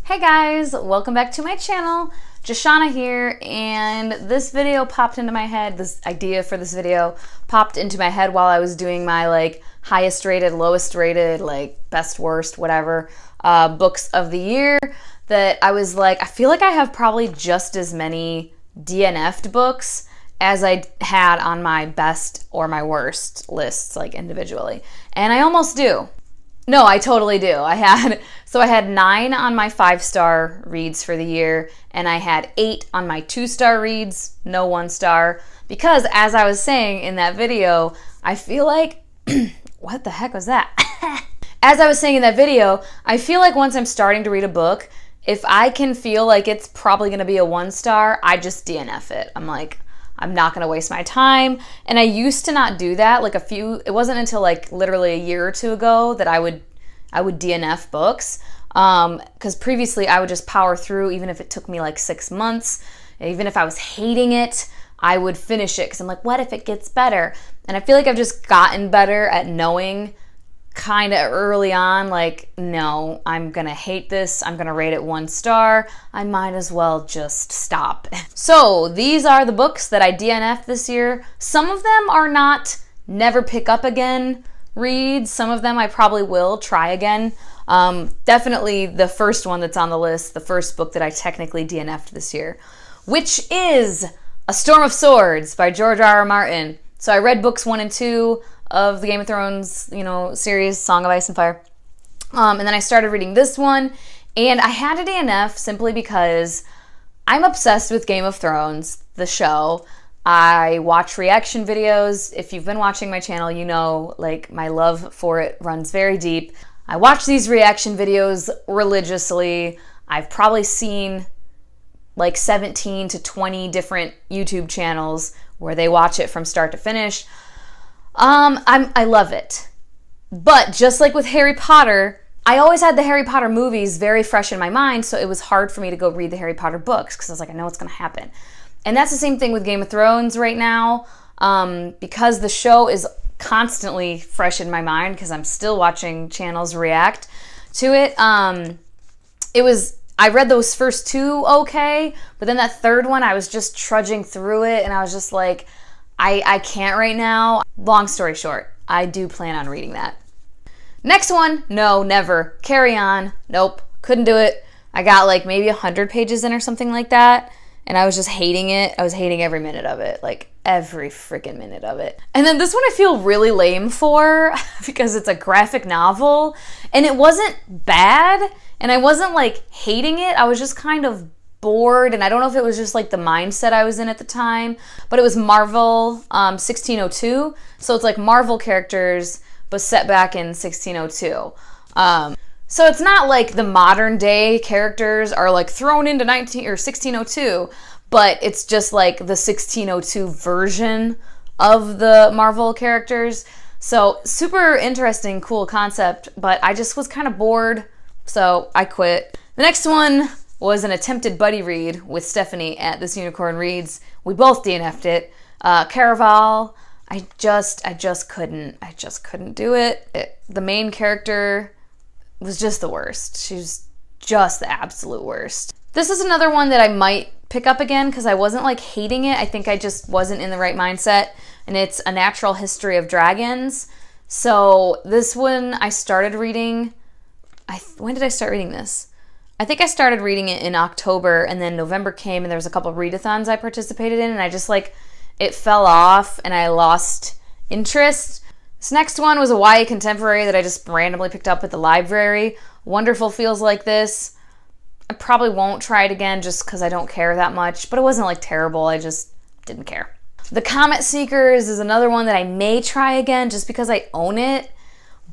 Hey guys, welcome back to my channel. Joshana here, and this video popped into my head, this idea for this video popped into my head while I was doing my highest rated, lowest rated, best, worst, whatever, books of the year, that I was like, I feel like I have probably just as many DNF'd books as I had on my best or my worst lists, individually. And I almost do. No, I totally do. I had 9 on my 5-star reads for the year, and I had 8 on my 2-star reads, no 1-star, because as I was saying in that video, I feel like, what the heck was that? As I was saying in that video, I feel like once I'm starting to read a book, if I can feel like it's probably going to be a 1-star, I just DNF it. I'm like, I'm not going to waste my time. And I used to not do that. It wasn't until literally a year or two ago that I would DNF books. Because previously I would just power through, even if it took me 6 months, even if I was hating it, I would finish it because I'm like, what if it gets better? And I feel like I've just gotten better at knowing kind of early on, no, I'm gonna hate this, I'm gonna rate it 1 star, I might as well just stop. So these are the books that I DNF'd this year. Some of them are not never pick up again reads, some of them I probably will try again. Definitely the first one that's on the list, the first book that I technically DNF'd this year, which is A Storm of Swords by George R. R. Martin. So I read books 1 and 2 of the Game of Thrones, series, Song of Ice and Fire. And then I started reading this one, and I had to DNF simply because I'm obsessed with Game of Thrones, the show. I watch reaction videos. If you've been watching my channel, you know, my love for it runs very deep. I watch these reaction videos religiously. I've probably seen 17 to 20 different YouTube channels where they watch it from start to finish. I love it. But just like with Harry Potter, I always had the Harry Potter movies very fresh in my mind, so it was hard for me to go read the Harry Potter books because I was like, I know what's going to happen. And that's the same thing with Game of Thrones right now, because the show is constantly fresh in my mind because I'm still watching channels react to it. I read those first 2 okay, but then that third one, I was just trudging through it, and I was just like, I can't right now. Long story short, I do plan on reading that. Next one, no, never. Carry On, nope, couldn't do it. I got maybe 100 pages in or something like that, and I was just hating it. I was hating every minute of it, every freaking minute of it. And then this one I feel really lame for because it's a graphic novel, and it wasn't bad, and I wasn't hating it. I was just kind of bored, and I don't know if it was just the mindset I was in at the time, but it was Marvel 1602, so it's Marvel characters but set back in 1602. So it's not the modern day characters are thrown into 1602, but it's just the 1602 version of the Marvel characters. So super interesting, cool concept, but I just was kind of bored, so I quit. The next one was an attempted buddy read with Stephanie at This Unicorn Reads. We both DNF'd it. Caraval, I just couldn't do it. The main character was just the worst. She was just the absolute worst. This is another one that I might pick up again because I wasn't hating it. I think I just wasn't in the right mindset, and it's A Natural History of Dragons. So this one I started reading, when did I start reading this? I think I started reading it in October, and then November came, and there was a couple of readathons I participated in, and I just it fell off, and I lost interest. This next one was a YA contemporary that I just randomly picked up at the library. Wonderful Feels Like This. I probably won't try it again just because I don't care that much, but it wasn't terrible. I just didn't care. The Comet Seekers is another one that I may try again just because I own it,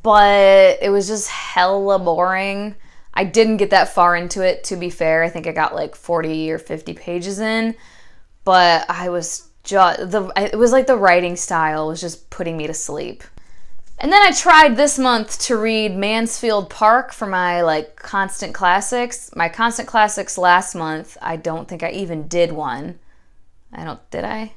but it was just hella boring. I didn't get that far into it, to be fair. I think I got 40 or 50 pages in, but I was just, it was the writing style was just putting me to sleep. And then I tried this month to read Mansfield Park for my constant classics. My constant classics last month, I don't think I even did one. Did I?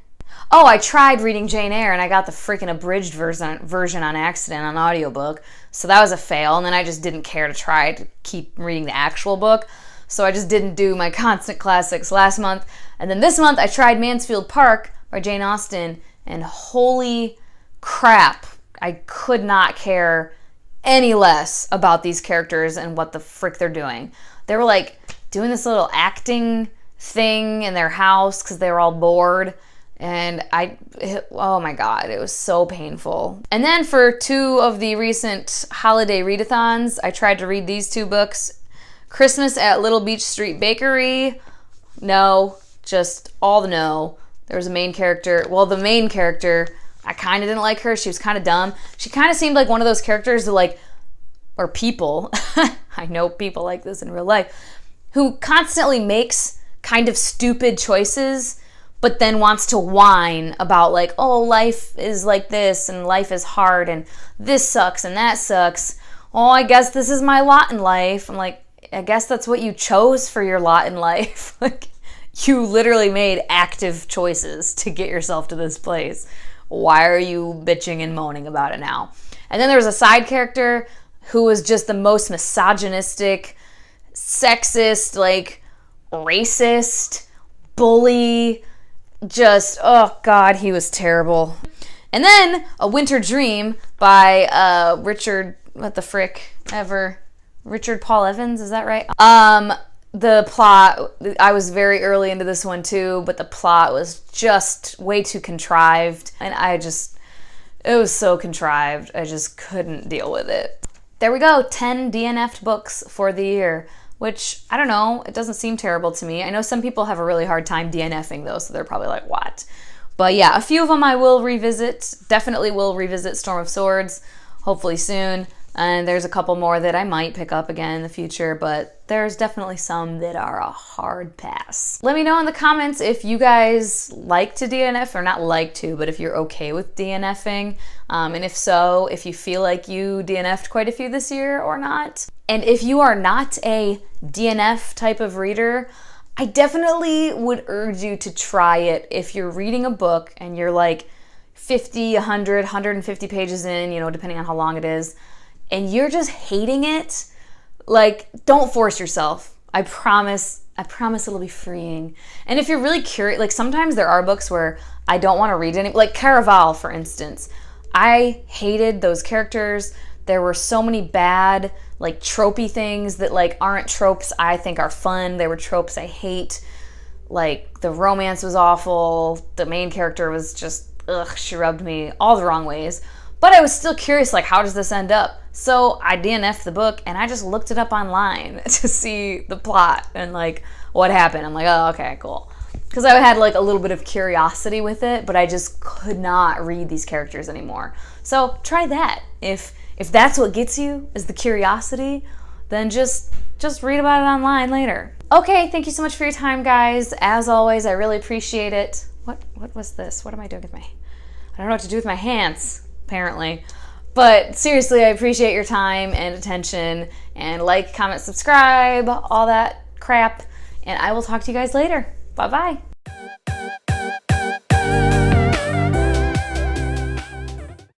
Oh, I tried reading Jane Eyre, and I got the freaking abridged version on accident on audiobook, so that was a fail, and then I just didn't care to try to keep reading the actual book. so I just didn't do my constant classics last month. And then this month I tried Mansfield Park by Jane Austen, and holy crap, I could not care any less about these characters and what the frick they're doing. They were like doing this little acting thing in their house because they were all bored, and oh my god, it was so painful. And then for 2 of the recent holiday readathons, I tried to read these 2 books. Christmas at Little Beach Street Bakery, no, just all the no. There was a main character, well, the main character, I kind of didn't like her. She was kind of dumb. She kind of seemed like one of those characters that like, or people, I know people like this in real life, who constantly makes kind of stupid choices, but then wants to whine about like, oh, life is like this and life is hard and this sucks and that sucks. Oh, I guess this is my lot in life. I'm like, I guess that's what you chose for your lot in life. Like, you literally made active choices to get yourself to this place. Why are you bitching and moaning about it now? And then there was a side character who was just the most misogynistic, sexist, like racist, bully, just, oh God, he was terrible. And then A Winter Dream by Richard Paul Evans, is that right? The plot, I was very early into this one too, but the plot was just way too contrived, and it was so contrived, I just couldn't deal with it. There we go, 10 DNF'd books for the year, which, I don't know, it doesn't seem terrible to me. I know some people have a really hard time DNFing though, so they're probably like, what? But yeah, a few of them I will revisit, definitely will revisit Storm of Swords, hopefully soon. And there's a couple more that I might pick up again in the future, but there's definitely some that are a hard pass. Let me know in the comments if you guys like to DNF, or not like to, but if you're okay with DNFing. And if so, if you feel like you DNF'd quite a few this year or not. And if you are not a DNF type of reader, I definitely would urge you to try it if you're reading a book and you're like 50, 100, 150 pages in, you know, depending on how long it is, and you're just hating it. Like, don't force yourself. I promise it'll be freeing. And if you're really curious, like sometimes there are books where I don't want to read any, like Caraval, for instance. I hated those characters. There were so many bad, like tropey things that like aren't tropes I think are fun. They were tropes I hate. Like the romance was awful. The main character was just, ugh, she rubbed me all the wrong ways. But I was still curious, like, how does this end up? So I DNF'd the book, and I just looked it up online to see the plot and, like, what happened. I'm like, oh, okay, cool. Because I had, like, a little bit of curiosity with it, but I just could not read these characters anymore. So try that. If that's what gets you, is the curiosity, then just read about it online later. Okay, thank you so much for your time, guys. As always, I really appreciate it. What was this? What am I doing with I don't know what to do with my hands, apparently. But seriously, I appreciate your time and attention, and like, comment, subscribe, all that crap, and I will talk to you guys later. Bye-bye.